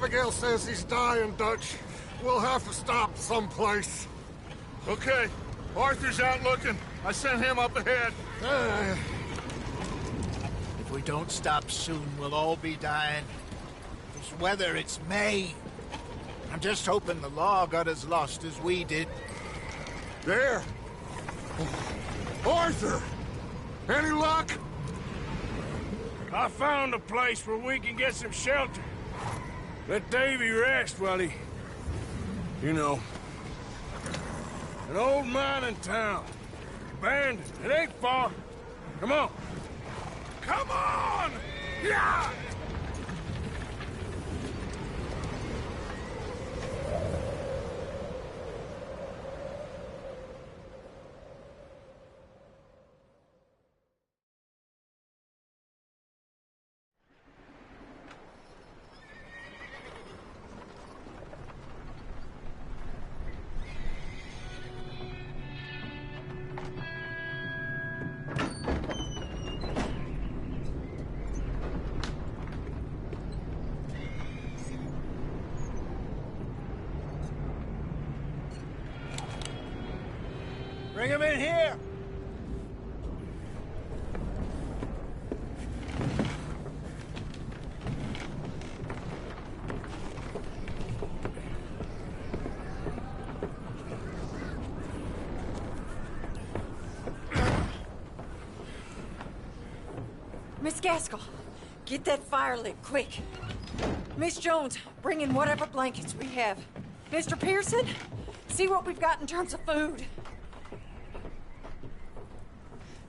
Abigail says he's dying, Dutch. We'll have to stop someplace. Okay. Arthur's out looking. I sent him up ahead. If we don't stop soon, we'll all be dying. This weather, it's May. I'm just hoping the law got as lost as we did. There! Arthur! Any luck? I found a place where we can get some shelter. Let Davy rest while he... You know. An old mining town. Abandoned. It ain't far. Come on. Come on! Yeah! Bring him in here! Miss Gaskell, get that fire lit, quick. Miss Jones, bring in whatever blankets we have. Mr. Pearson, see what we've got in terms of food.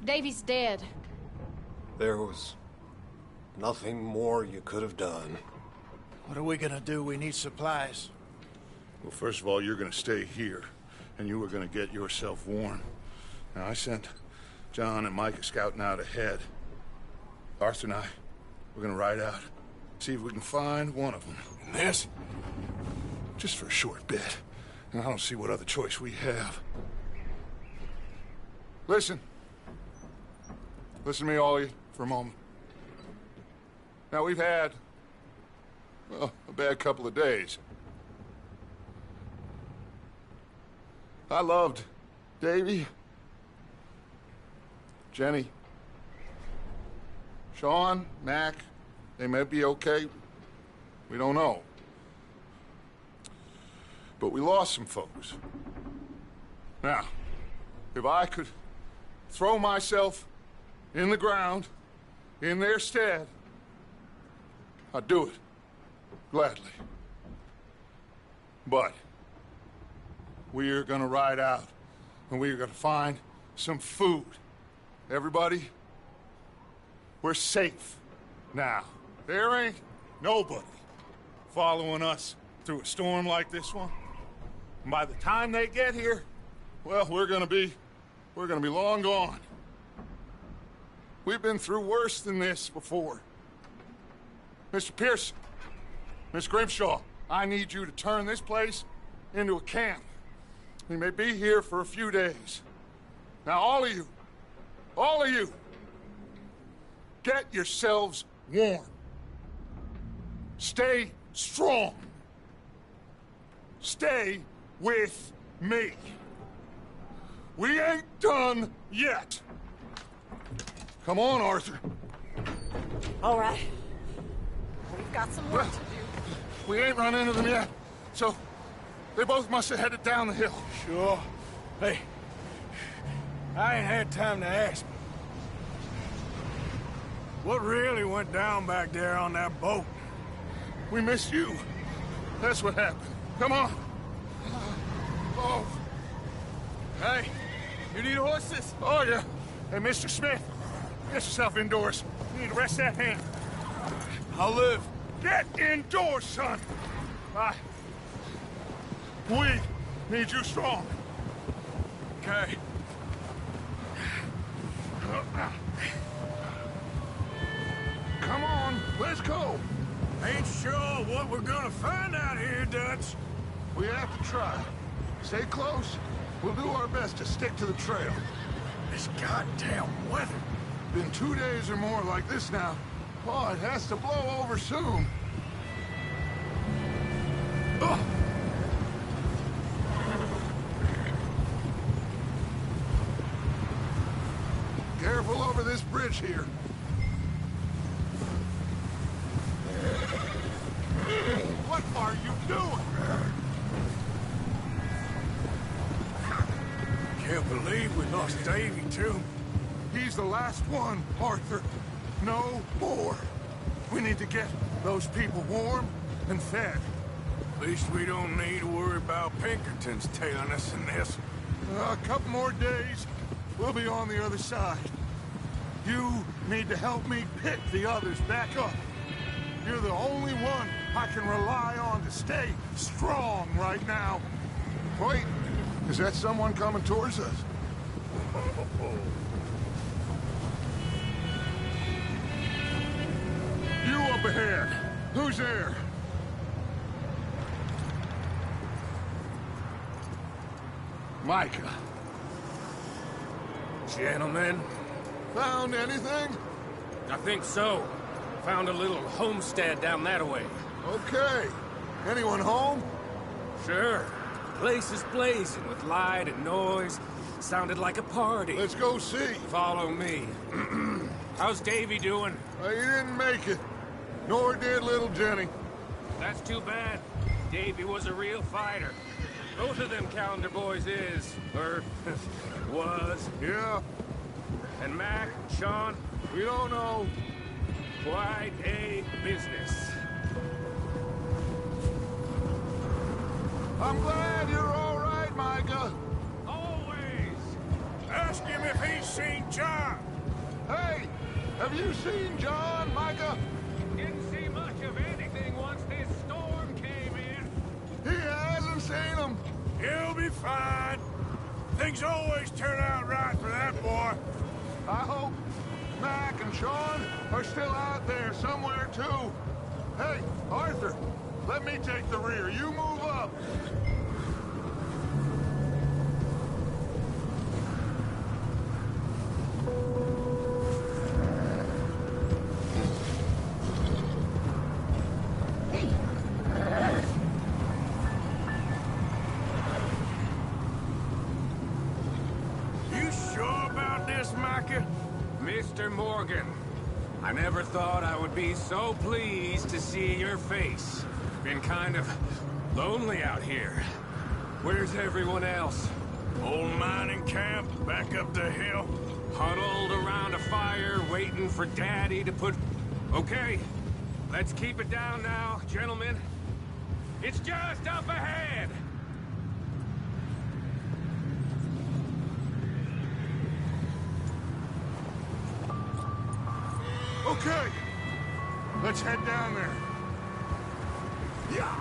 Davy's dead. There was nothing more you could have done. What are we gonna do? We need supplies. Well, first of all, you're gonna stay here, and you were gonna get yourself warm. Now, I sent John and Micah scouting out ahead. Arthur and I, we're gonna ride out, see if we can find one of them. And this? Just for a short bit. And I don't see what other choice we have. Listen. Listen to me, all of you, for a moment. Now, we've had, well, a bad couple of days. I loved Davy, Jenny, Sean, Mac. They may be okay. We don't know. But we lost some folks. Now, if I could throw myself in the ground in their stead, I'd do it gladly. But we are gonna ride out, and we are gonna find some food. Everybody, we're safe now. There ain't nobody following us through a storm like this one. And by the time they get here, well, we're gonna be long gone. We've been through worse than this before. Mr. Pearson, Miss Grimshaw, I need you to turn this place into a camp. We may be here for a few days. Now, all of you, get yourselves warm. Stay strong. Stay with me. We ain't done yet. Come on, Arthur. All right. We've got some work to do. We ain't run into them yet, so they both must have headed down the hill. Sure. Hey, I ain't had time to ask. What really went down back there on that boat? We missed you. That's what happened. Come on. Oh. Hey, you need horses? Oh, yeah. Hey, Mr. Smith, get yourself indoors. You need to rest that hand. I'll live. Get indoors, son. We need you strong. Okay. Come on, let's go. Ain't sure what we're gonna find out here, Dutch. We have to try. Stay close. We'll do our best to stick to the trail. This goddamn weather. Been 2 days or more like this now. Oh, it has to blow over soon. Ugh. Careful over this bridge here. What are you doing? Can't believe we lost Davy, too. He's the last one, Arthur. No more. We need to get those people warm and fed. At least we don't need to worry about Pinkertons tailing us in this. A couple more days, we'll be on the other side. You need to help me pick the others back up. You're the only one I can rely on to stay strong right now. Wait, is that someone coming towards us? You up ahead. Who's there? Micah. Gentlemen, Found anything? I think so. Found a little homestead down that way. Okay. Anyone home? Sure. Place is blazing with light and noise. Sounded like a party. Let's go see. Follow me. How's Davy doing? He didn't make it. Nor did little Jenny. That's too bad. Davy was a real fighter. Both of them Calendar boys is, or was. Yeah, And Mac, Sean, we don't know. quite a business. I'm glad you're all right, Micah. Always. Ask him if he's seen John. Hey, have you seen John, Micah? Didn't see much of anything once this storm came in. He hasn't seen him. He'll be fine. Things always turn out right for that boy. I hope Mac and Sean are still out there somewhere, too. Hey, Arthur, let me take the rear. You move up. You sure about this, Micah? Mr. Morgan, I never thought I would be so pleased to see your face. Been kind of lonely out here. Where's everyone else? Old mining camp back up the hill. huddled around a fire waiting for Daddy to put... Okay, let's keep it down now, gentlemen. It's just up ahead! Okay, let's head down there. Yeah.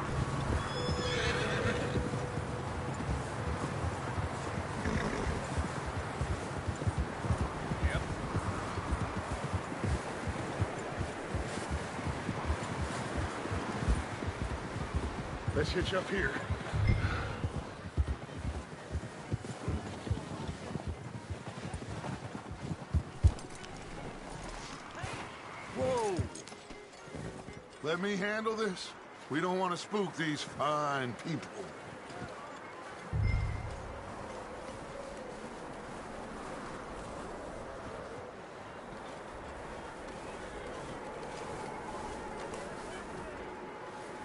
Let's hitch up here. Whoa! Let me handle this. We don't want to spook these fine people.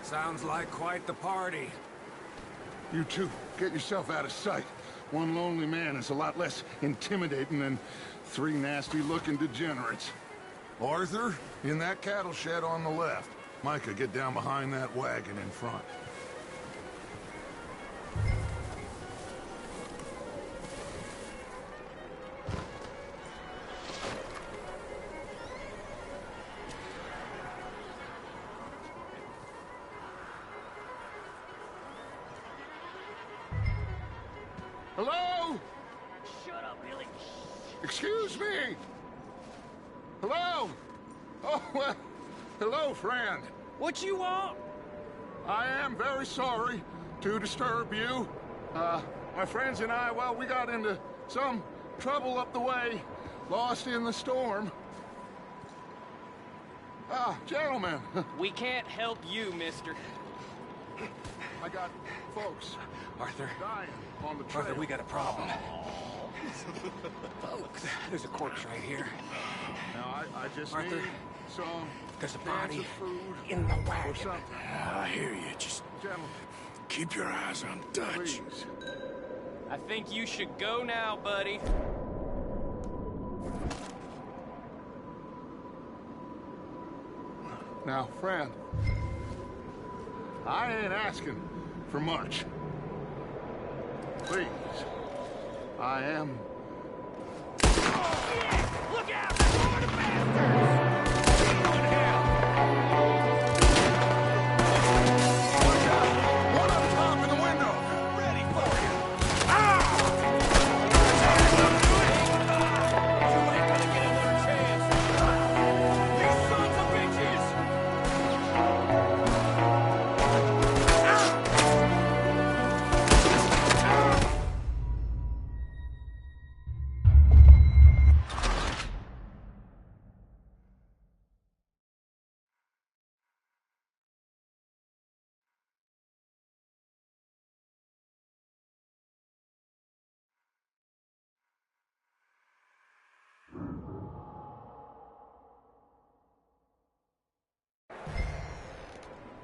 Sounds like quite the party. You two, get yourself out of sight. One lonely man is a lot less intimidating than three nasty-looking degenerates. Arthur, in that cattle shed on the left. Micah, get down behind that wagon in front. Hello? Shut up, Billy. Excuse me? Hello? Oh, well, hello, friend. What you want? I am very sorry to disturb you. My friends and I, well, we got into some trouble up the way, lost in the storm. Gentlemen, We can't help you, mister. I got folks Arthur, dying on the trail. Arthur, we got a problem. Folks, there's a corpse right here. Now, I just Arthur, need some there's a cans body of food in the or wagon. something. I hear you. Just Gentlemen, keep your eyes on Dutch. please. I think you should go now, buddy. Now, friend, I ain't asking for much. Please, I am... Look out! They're going to bastards! Going to hell! One up top in the window! Ready for you! You ain't gonna get another chance! You sons of bitches!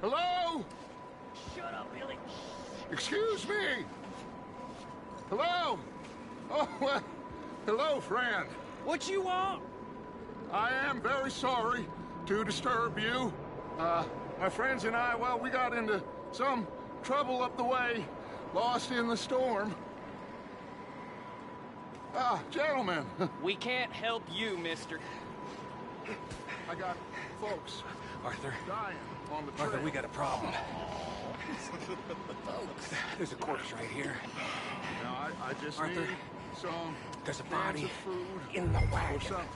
Hello? Shut up, Billy. Excuse me? Hello? Oh, well, hello, friend. What you want? I am very sorry to disturb you. My friends and I, well, we got into some trouble up the way, lost in the storm. Gentlemen, We can't help you, mister. I got folks Arthur, dying on the trail. Arthur, we got a problem. Folks, there's a corpse right here. Now, I just Arthur, need some there's a cans body of food in the or wagon. something.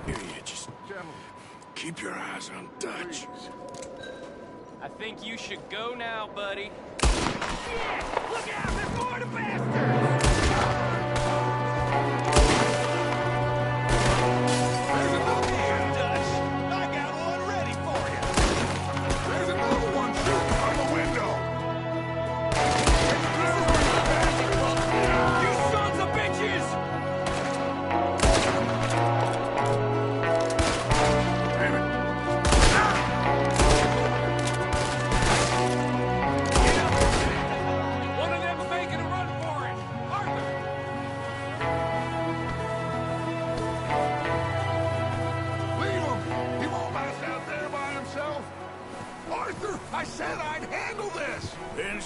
Hear you. Just Gentlemen, keep your eyes on Dutch. please. I think you should go now, buddy. Yeah! Look out! They're going to bastards! There's another one. Dutch, I got one ready for you. There's another one shooting from the window. You sons of bitches! Damn it. One of them's making a run for it.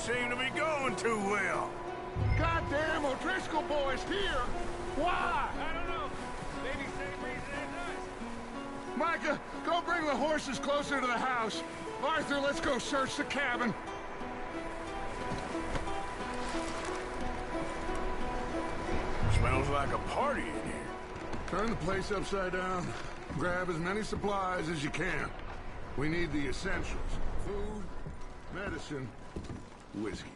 seem to be going too well. Goddamn O'Driscoll boy's here! Why? I don't know. Maybe same reason as us. Micah, go bring the horses closer to the house. Arthur, let's go search the cabin. Smells like a party in here. Turn the place upside down. Grab as many supplies as you can. We need the essentials. Food, medicine, whiskey.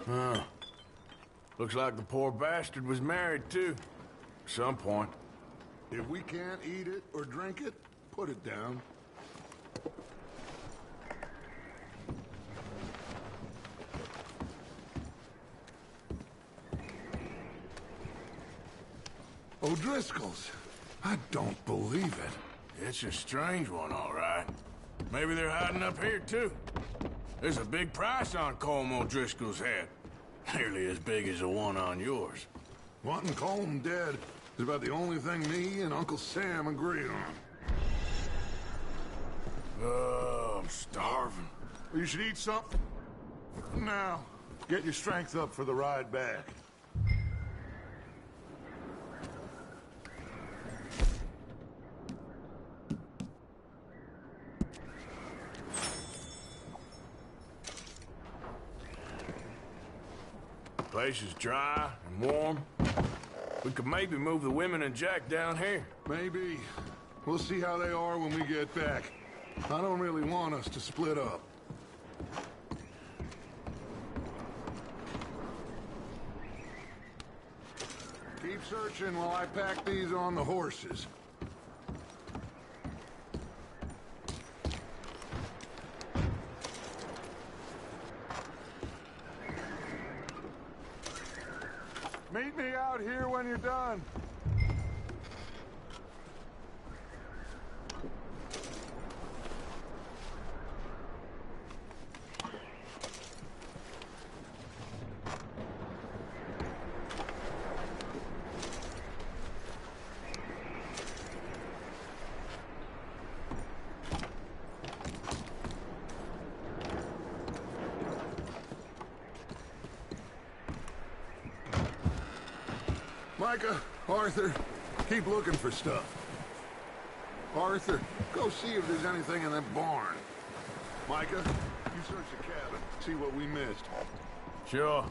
Huh. Looks like the poor bastard was married, too. At some point. If we can't eat it or drink it, put it down. O'Driscoll's. I don't believe it. It's a strange one, all right. Maybe they're hiding up here, too. There's a big price on Colm O'Driscoll's head. Nearly as big as the one on yours. Wanting Colm dead is about the only thing me and Uncle Sam agree on. Oh, I'm starving. You should eat something. Now, get your strength up for the ride back. Place is dry and warm. We could maybe move the women and Jack down here. Maybe. We'll see how they are when we get back. I don't really want us to split up. Keep searching while I pack these on the horses. Meet me out here when you're done. Micah, Arthur, keep looking for stuff. Arthur, go see if there's anything in that barn. Micah, you search the cabin, see what we missed. Sure.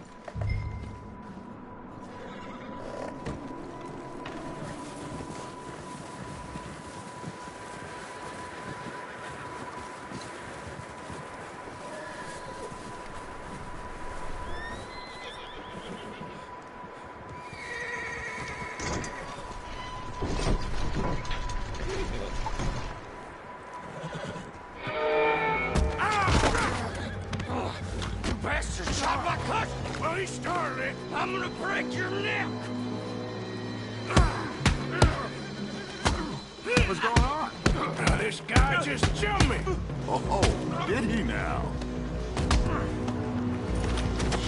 Well, he started it. I'm gonna break your neck. What's going on? Now, this guy just jumped me. Oh, did he now?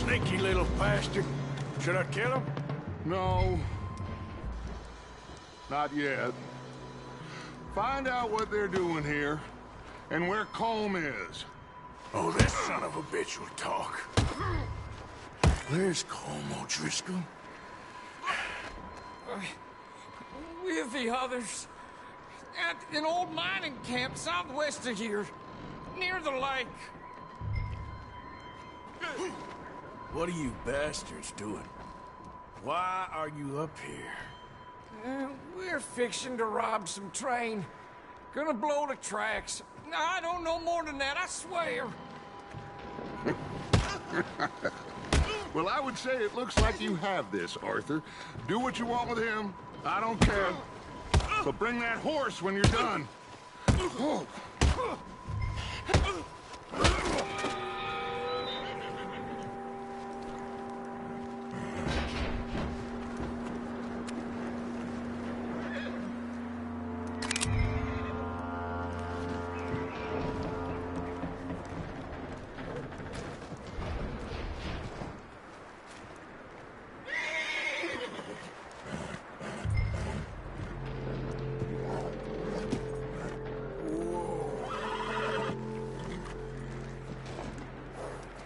Sneaky little bastard. Should I kill him? No. Not yet. Find out what they're doing here, and where Colm is. Oh, this son of a bitch will talk. Where's Colm O'Driscoll? With the others. At an old mining camp southwest of here. Near the lake. What are you bastards doing? Why are you up here? We're fixing to rob some train. Gonna blow the tracks. I don't know more than that, I swear. Well, I would say it looks like you have this, Arthur. Do what you want with him. I don't care. But bring that horse when you're done. Oh.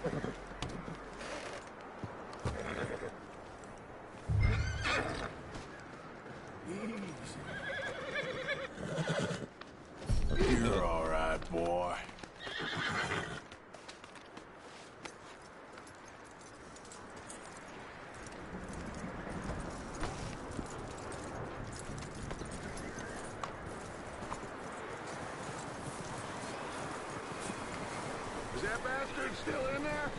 You're all right, boy. Is that bastard still in there?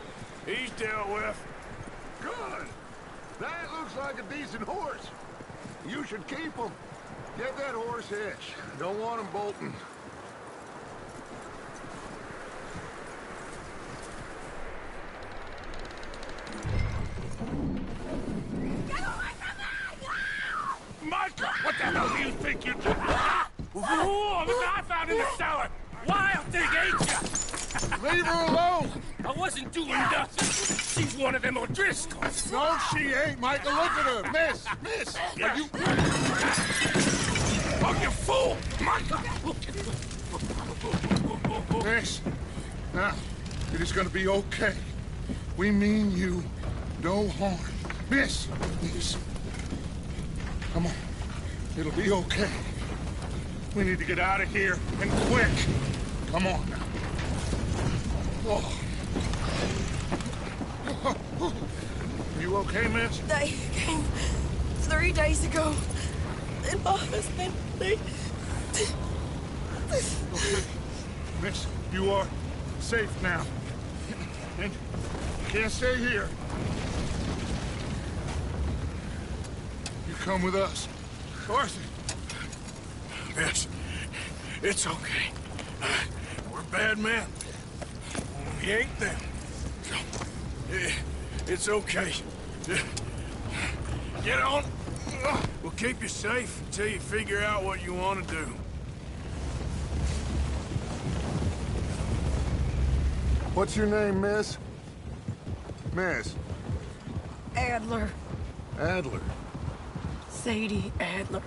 He's dealt with. Good. That looks like a decent horse. You should keep him. Get that horse hitched. Don't want him bolting. Micah, what the hell do you think you're doing? Whoa, look what I found in the cellar. Wild thing, ain't ya? Leave her alone! I wasn't doing nothing. She's one of them O'Driscolls. No, she ain't, Micah. Look at her. Miss, are you... Oh, you fool! Micah! Miss, now, it is gonna be okay. We mean you no harm. Miss, come on. It'll be okay. We need to get out of here, and quick. Come on now. Oh. You okay, miss? They came 3 days ago. And my husband, they... Okay. Miss, you are safe now. And you can't stay here. You come with us. Arthur. Miss, it's okay. We're bad men. We ain't them. It's okay. Get on. We'll keep you safe until you figure out what you want to do. What's your name, miss? Miss? Adler. Adler. Sadie Adler.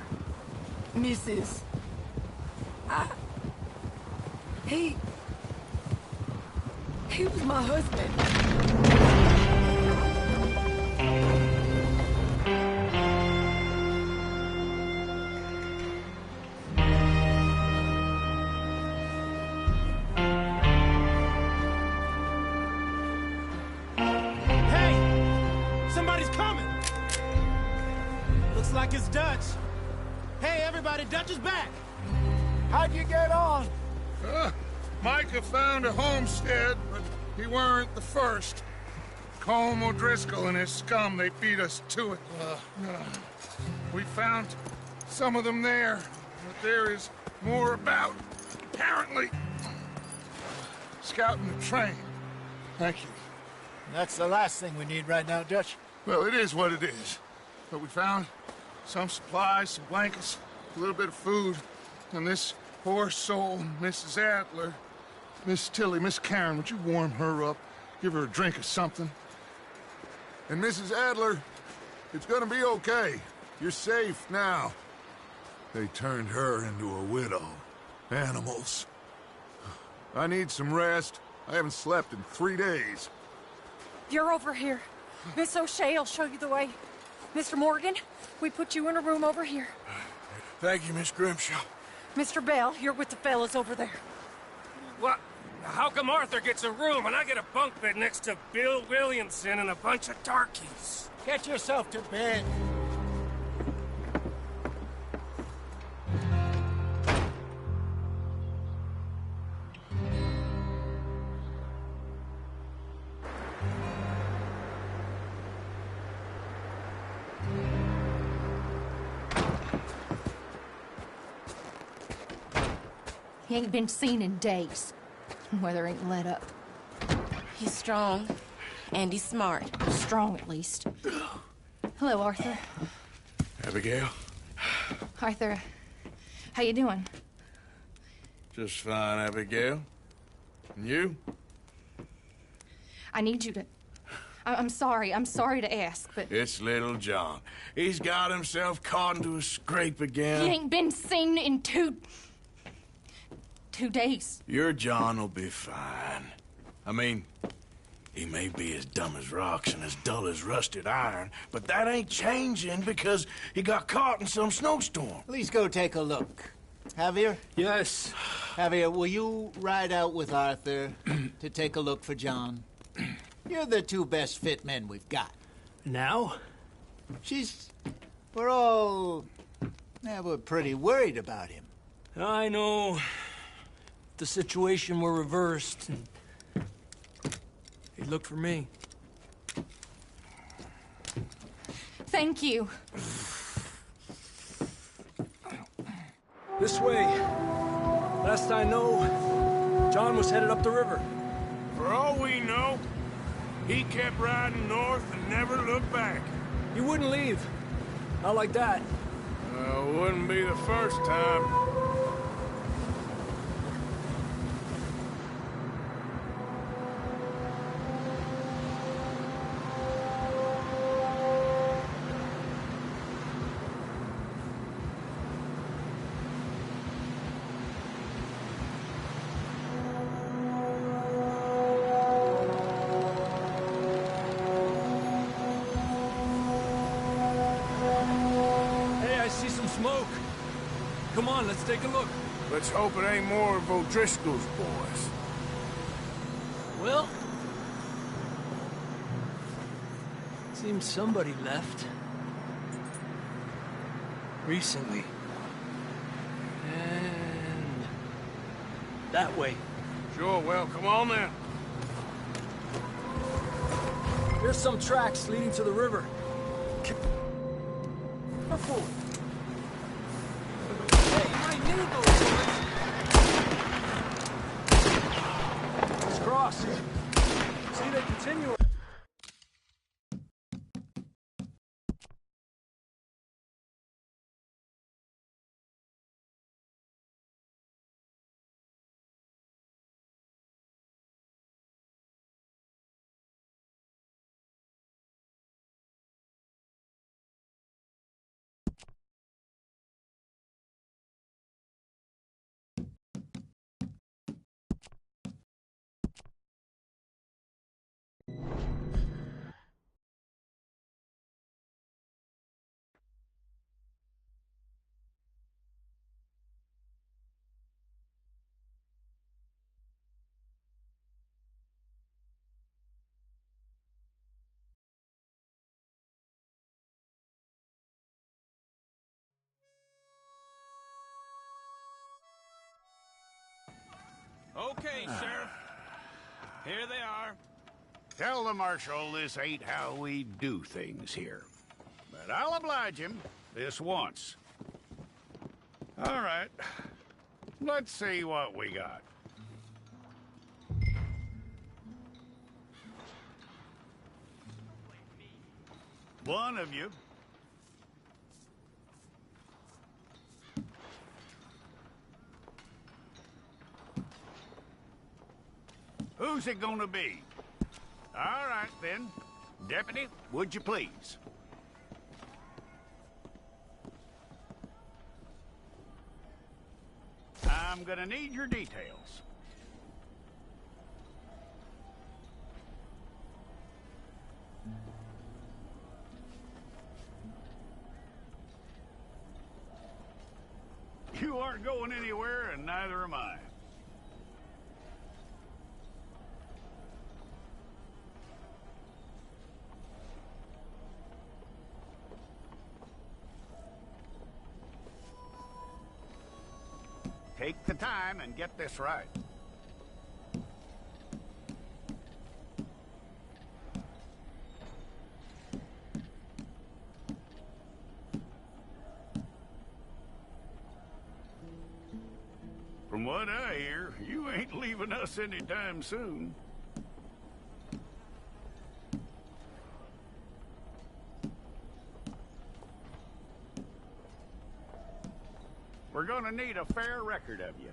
Mrs. He was my husband. Hey! Somebody's coming! Looks like it's Dutch. Hey, everybody, Dutch is back! How'd you get on? Micah found a homestead, but he weren't the first. Colm O'Driscoll and his scum, they beat us to it. We found some of them there, but there is more about. Apparently, scouting the train. Thank you. That's the last thing we need right now, Dutch. Well, it is what it is. But we found some supplies, some blankets, a little bit of food, and this poor soul, Mrs. Adler, Miss Tilly, Miss Karen, would you warm her up? Give her a drink or something? And Mrs. Adler, it's gonna be okay. You're safe now. They turned her into a widow. Animals. I need some rest. I haven't slept in 3 days. You're over here. Miss O'Shea will show you the way. Mr. Morgan, we put you in a room over here. Thank you, Miss Grimshaw. Mr. Bell, you're with the fellas over there. What? How come Arthur gets a room and I get a bunk bed next to Bill Williamson and a bunch of darkies? Get yourself to bed. He ain't been seen in days. Weather ain't let up. He's strong, and he's smart. Strong, at least. Hello, Arthur. Abigail? Arthur, how you doing? Just fine, Abigail. And you? I need you to... I'm sorry to ask, but... It's little John. He's got himself caught into a scrape again. He ain't been seen in 2 days. Your John will be fine. I mean, He may be as dumb as rocks and as dull as rusted iron, but that ain't changing because he got caught in some snowstorm. Please go take a look. Javier? Yes. Javier, will you ride out with Arthur to take a look for John? You're the two best fit men we've got. Now? We're all... Yeah, we're pretty worried about him. I know. If the situation were reversed, he'd look for me. Thank you. This way. Last I know, John was headed up the river. For all we know, he kept riding north and never looked back. He wouldn't leave. Not like that. Wouldn't be the first time. Smoke. Come on, let's take a look. Let's hope it ain't more of O'Driscoll's boys. Well, seems somebody left. Recently. And that way. Sure, well, come on then. There's some tracks leading to the river. Careful. Let's cross. See, they continue. Okay, Sheriff. Here they are. Tell the Marshal this ain't how we do things here. But I'll oblige him this once. All right. Let's see what we got. One of you. Who's it gonna be? All right, then. Deputy, would you please? I'm gonna need your details. You aren't going anywhere, and neither am I. Take the time and get this right. From what I hear, you ain't leaving us anytime soon. We're gonna need a fair record of you.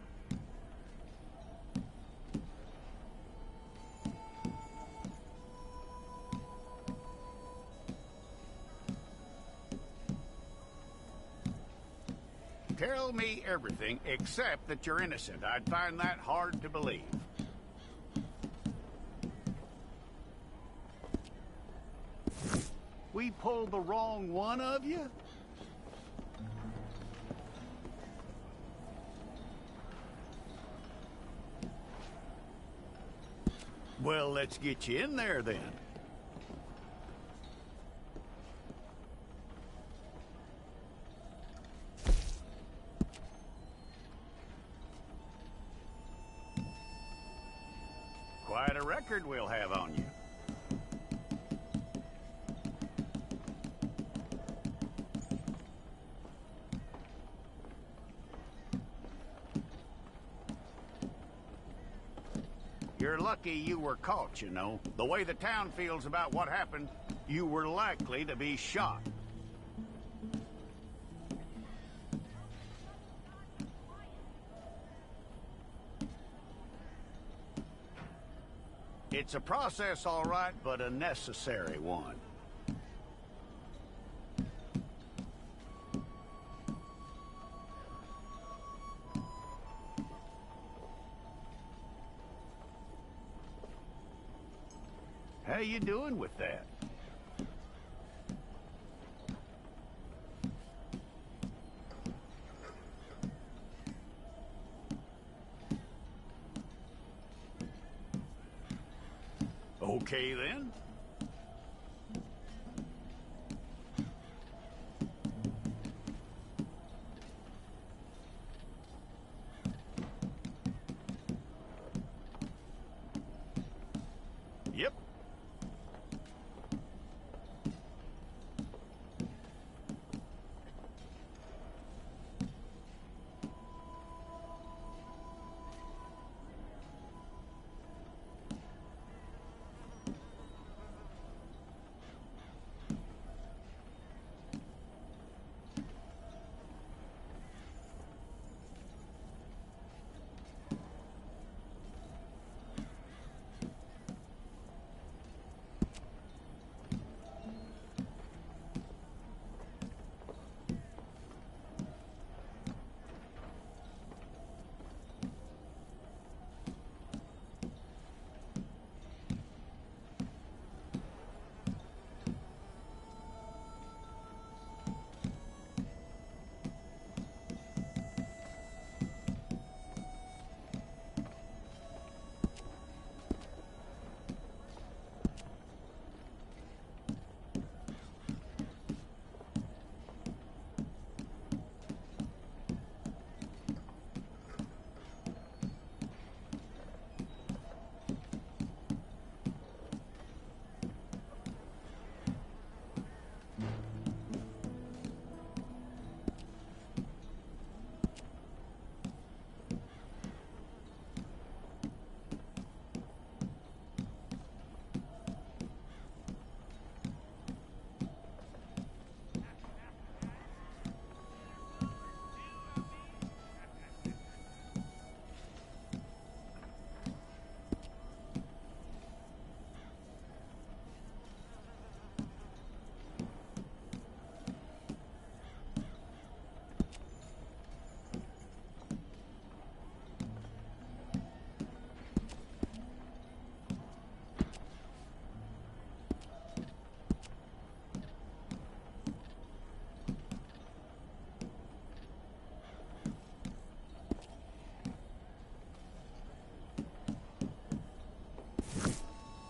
Tell me everything except that you're innocent. I'd find that hard to believe. We pulled the wrong one of you? Well, let's get you in there then. Quite a record we'll have on you. You're lucky you were caught, you know. The way the town feels about what happened, you were likely to be shot. It's a process, all right, but a necessary one. How you doing with that? Okay, then. Yep.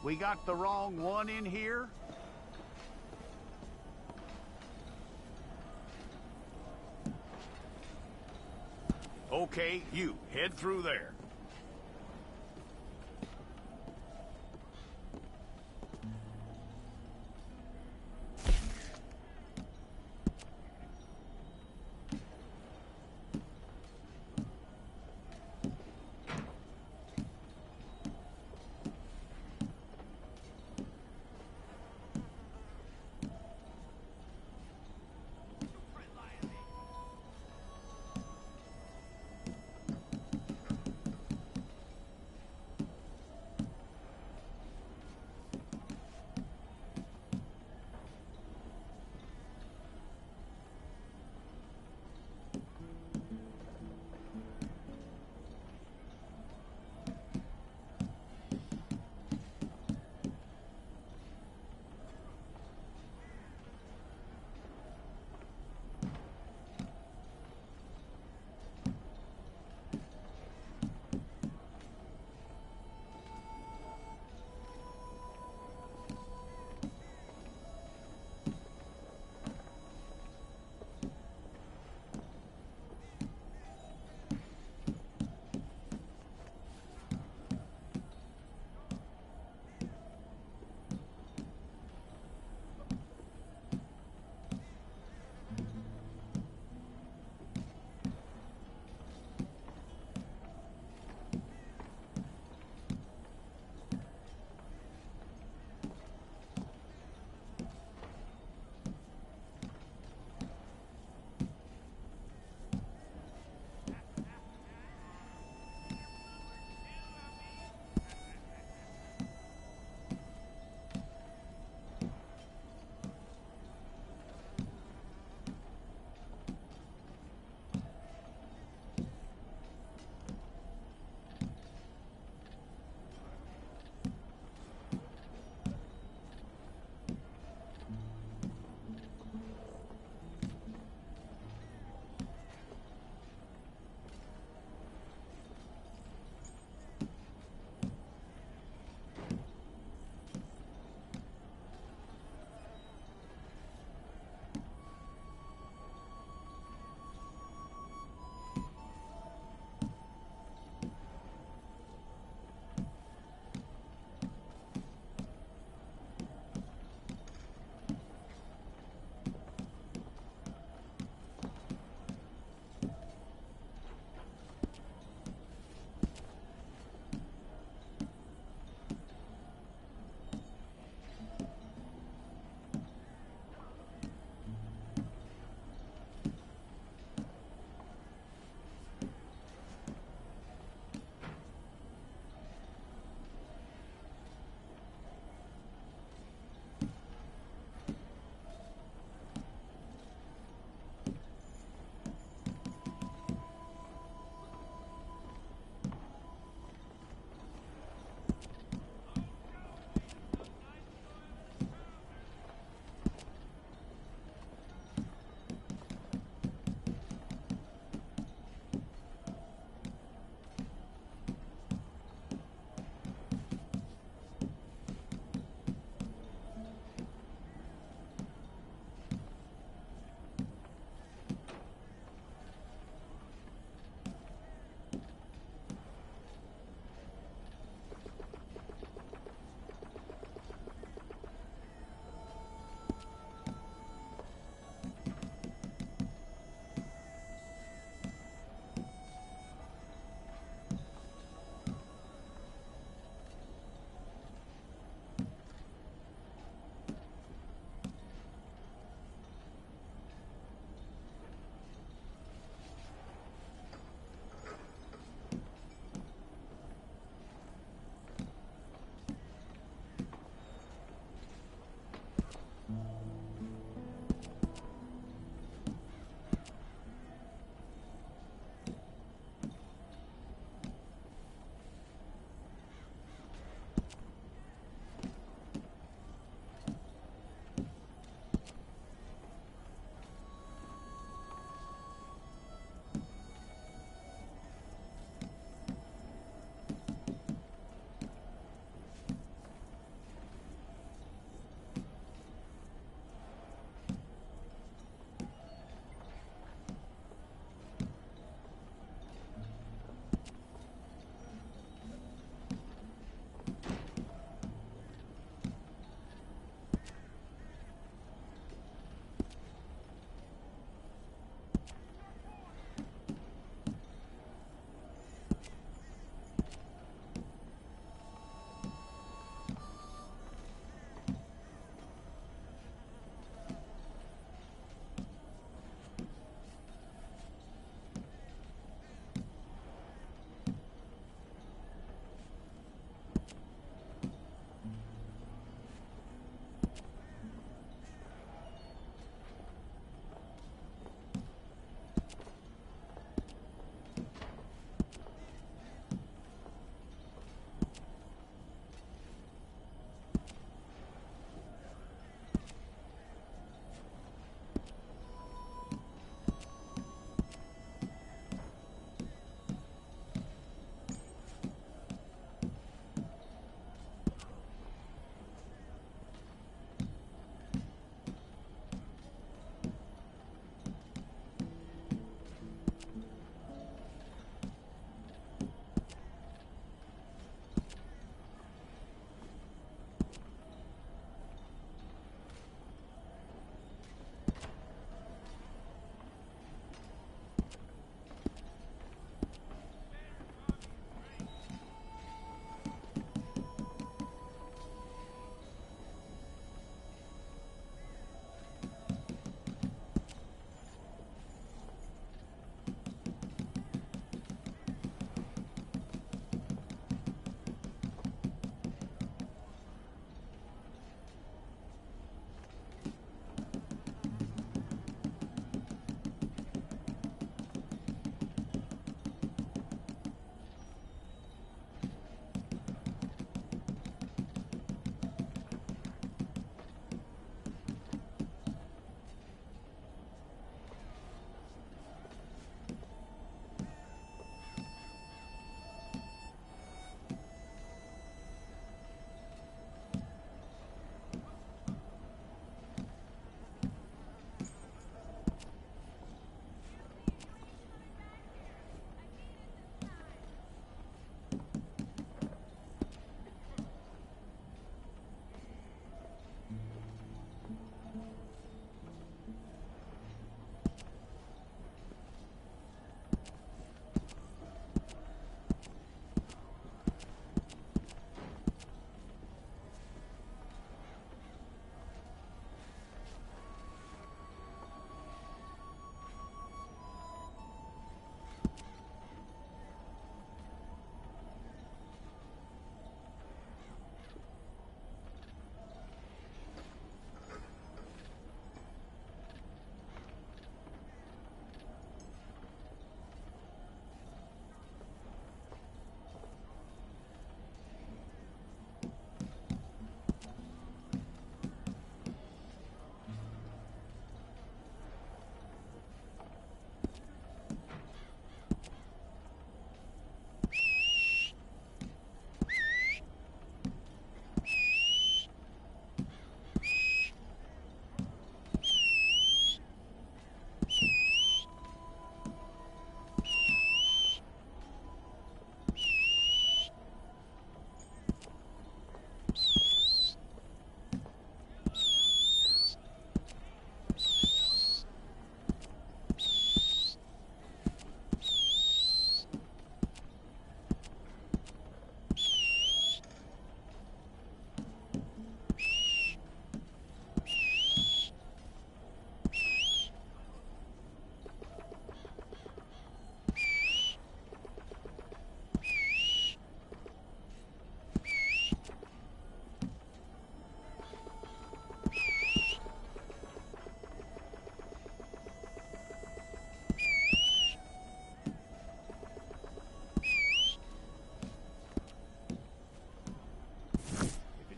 We got the wrong one in here? Okay, you, head through there.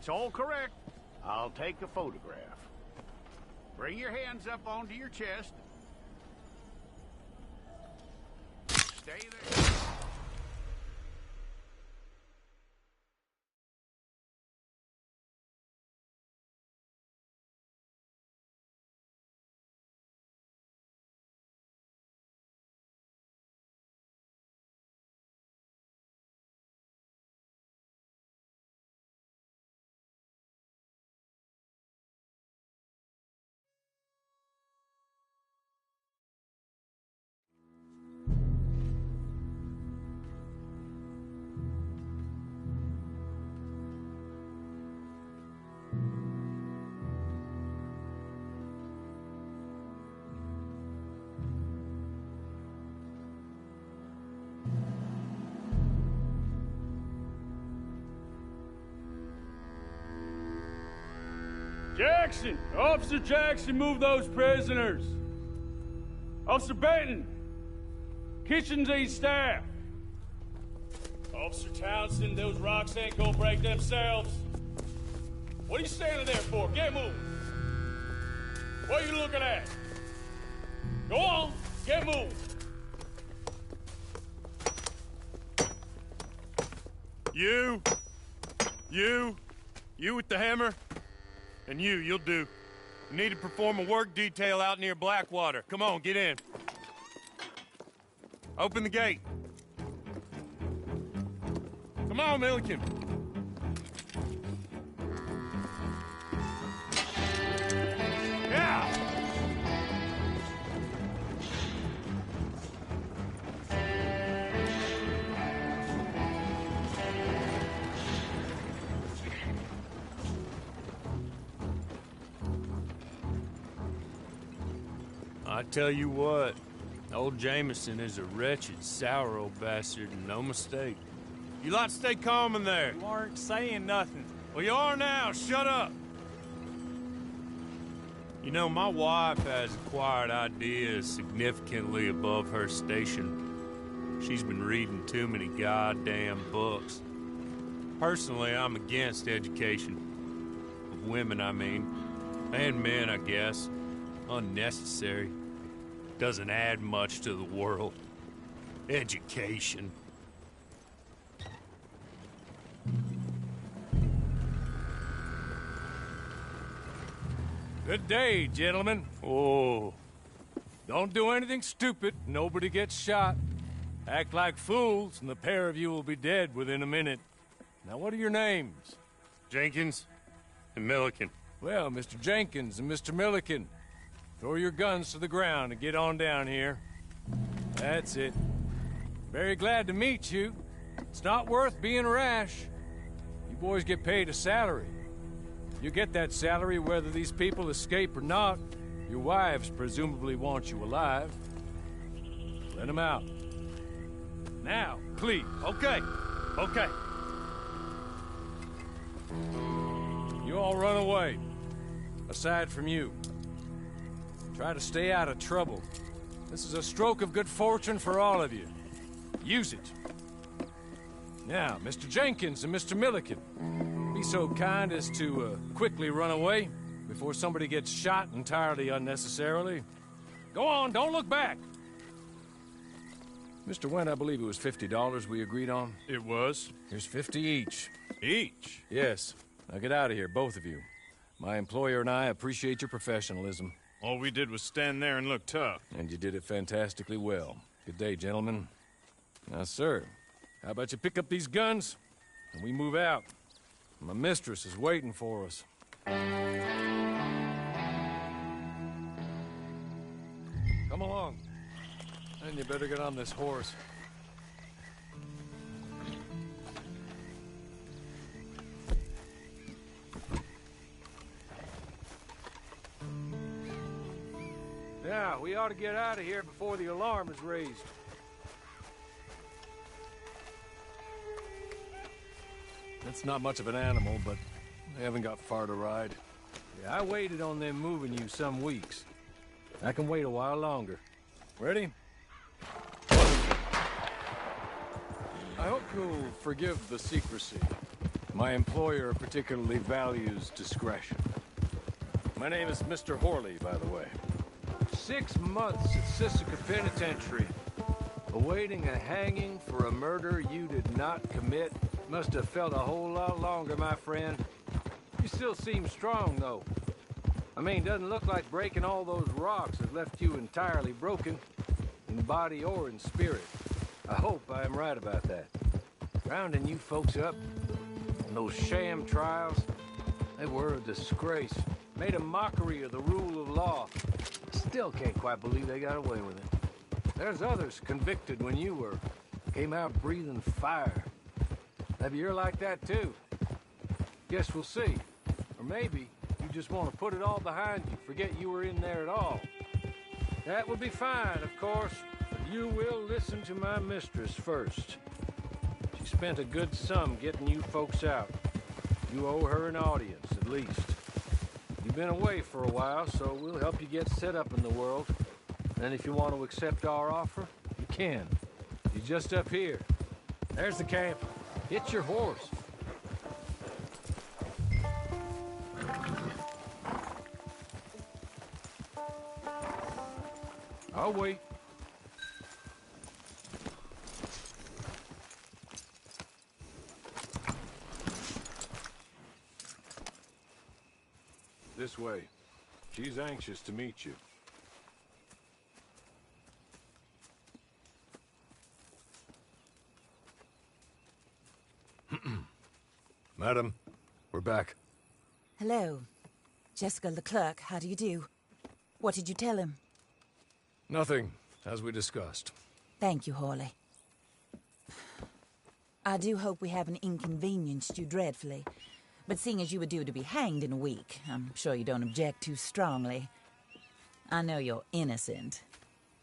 That's all correct. I'll take a photograph. Bring your hands up onto your chest. Stay there. Jackson! Officer Jackson, move those prisoners! Officer Benton! Kitchens and staff! Officer Townsend, those rocks ain't gonna break themselves. What are you standing there for? Get moving! What are you looking at? Go on, get moving! You with the hammer? And you'll do. You need to perform a work detail out near Blackwater. Come on, get in. Open the gate. Come on, Milliken. Yeah! I tell you what, old Jameson is a wretched, sour old bastard, and no mistake. You lot stay calm in there. You aren't saying nothing. Well, you are now. Shut up. You know, my wife has acquired ideas significantly above her station. She's been reading too many goddamn books. Personally, I'm against education. Of women, I mean. And men, I guess. Unnecessary. Doesn't add much to the world. Education. Good day, gentlemen. Oh. Don't do anything stupid. Nobody gets shot. Act like fools, and the pair of you will be dead within a minute. Now, what are your names? Jenkins and Milliken. Well, Mr. Jenkins and Mr. Milliken, throw your guns to the ground and get on down here. That's it. Very glad to meet you. It's not worth being rash. You boys get paid a salary. You get that salary whether these people escape or not. Your wives presumably want you alive. Let them out. Now, please. Okay. You all run away. Aside from you. Try to stay out of trouble. This is a stroke of good fortune for all of you. Use it. Now, Mr. Jenkins and Mr. Milliken, be so kind as to quickly run away before somebody gets shot entirely unnecessarily. Go on, don't look back. Mr. Went, I believe it was $50 we agreed on. It was. Here's 50 each. Each? Yes. Now get out of here, both of you. My employer and I appreciate your professionalism. All we did was stand there and look tough. And you did it fantastically well. Good day, gentlemen. Now, sir, how about you pick up these guns and we move out? My mistress is waiting for us. Come along. And you better get on this horse. Now, we ought to get out of here before the alarm is raised. That's not much of an animal, but they haven't got far to ride. Yeah, I waited on them moving you some weeks. I can wait a while longer. Ready? I hope you'll forgive the secrecy. My employer particularly values discretion. My name is Mr. Horley, by the way. 6 months at Sisika Penitentiary, awaiting a hanging for a murder you did not commit. Must have felt a whole lot longer, my friend. You still seem strong, though. I mean, doesn't look like breaking all those rocks has left you entirely broken, in body or in spirit. I hope I am right about that. Rounding you folks up, and those sham trials, they were a disgrace. Made a mockery of the rule of law. Still can't quite believe they got away with it. There's others convicted when you were. Came out breathing fire. Maybe you're like that too. Guess we'll see. Or maybe you just want to put it all behind you, forget you were in there at all. That would be fine, of course, but you will listen to my mistress first. She spent a good sum getting you folks out. You owe her an audience, at least. You've been away for a while, so we'll help you get set up in the world. And if you want to accept our offer, you can. You're just up here. There's the camp. Hit your horse. I'll wait. This way. She's anxious to meet you. Madam, we're back. Hello. Jessica Leclerc, how do you do? What did you tell him? Nothing, as we discussed. Thank you, Hawley. I do hope we haven't inconvenienced you dreadfully. But seeing as you were due to be hanged in a week, I'm sure you don't object too strongly. I know you're innocent.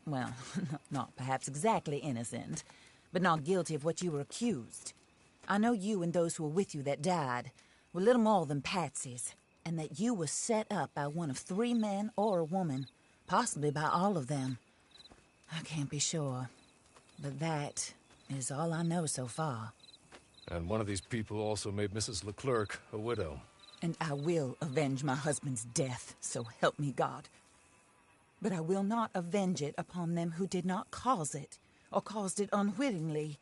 Well, not perhaps exactly innocent, but not guilty of what you were accused. I know you and those who were with you that died were little more than patsies, and that you were set up by one of 3 men or a woman, possibly by all of them. I can't be sure, but that is all I know so far. And one of these people also made Mrs. Leclerc a widow. And I will avenge my husband's death, so help me God. But I will not avenge it upon them who did not cause it, or caused it unwittingly.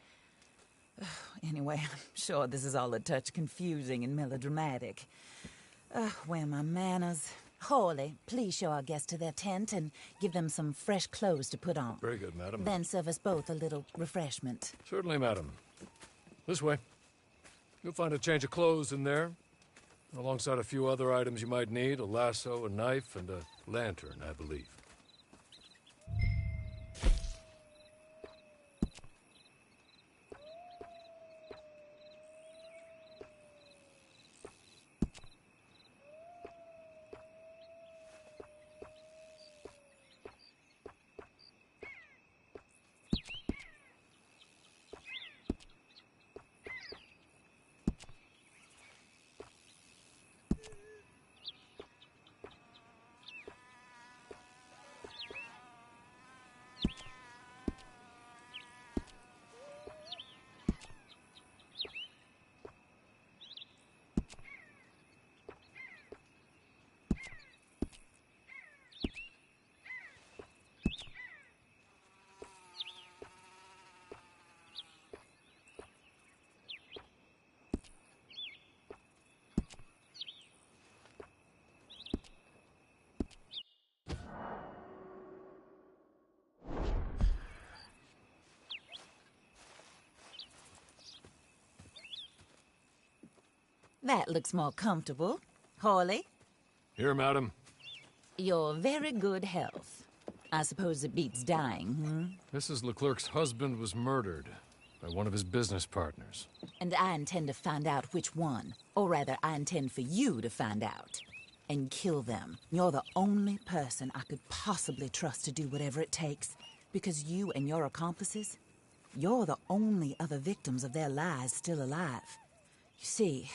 Anyway, I'm sure this is all a touch confusing and melodramatic. Where are my manners? Hawley, please show our guests to their tent and give them some fresh clothes to put on. Very good, madam. Then serve us both a little refreshment. Certainly, madam. This way. You'll find a change of clothes in there, alongside a few other items you might need, a lasso, a knife, and a lantern, I believe. That looks more comfortable. Hawley? Here, madam. Your very good health. I suppose it beats dying, Mrs. Leclerc's husband was murdered by one of his business partners. And I intend to find out which one. Or rather, I intend for you to find out. And kill them. You're the only person I could possibly trust to do whatever it takes. Because you and your accomplices, you're the only other victims of their lies still alive. You see,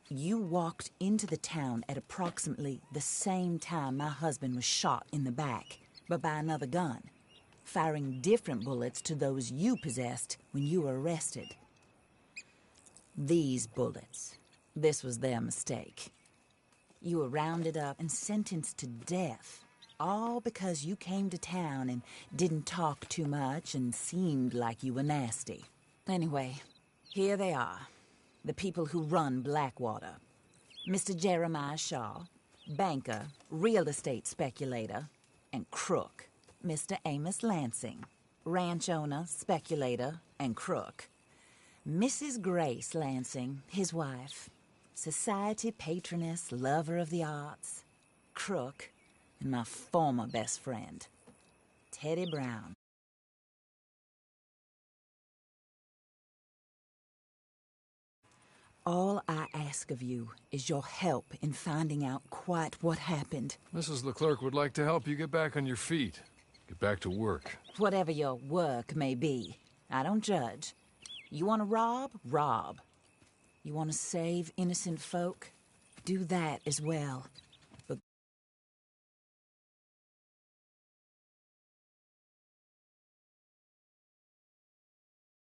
you walked into the town at approximately the same time my husband was shot in the back, but by another gun, firing different bullets to those you possessed when you were arrested. These bullets. This was their mistake. You were rounded up and sentenced to death, all because you came to town and didn't talk too much and seemed like you were nasty. Anyway, here they are, the people who run Blackwater. Mr. Jeremiah Shaw, banker, real estate speculator, and crook. Mr. Amos Lansing, ranch owner, speculator, and crook. Mrs. Grace Lansing, his wife, society patroness, lover of the arts, crook, and my former best friend, Teddy Brown. All I ask of you is your help in finding out quite what happened. Mrs. Leclerc would like to help you get back on your feet. Get back to work. Whatever your work may be, I don't judge. You want to rob? Rob. You want to save innocent folk? Do that as well.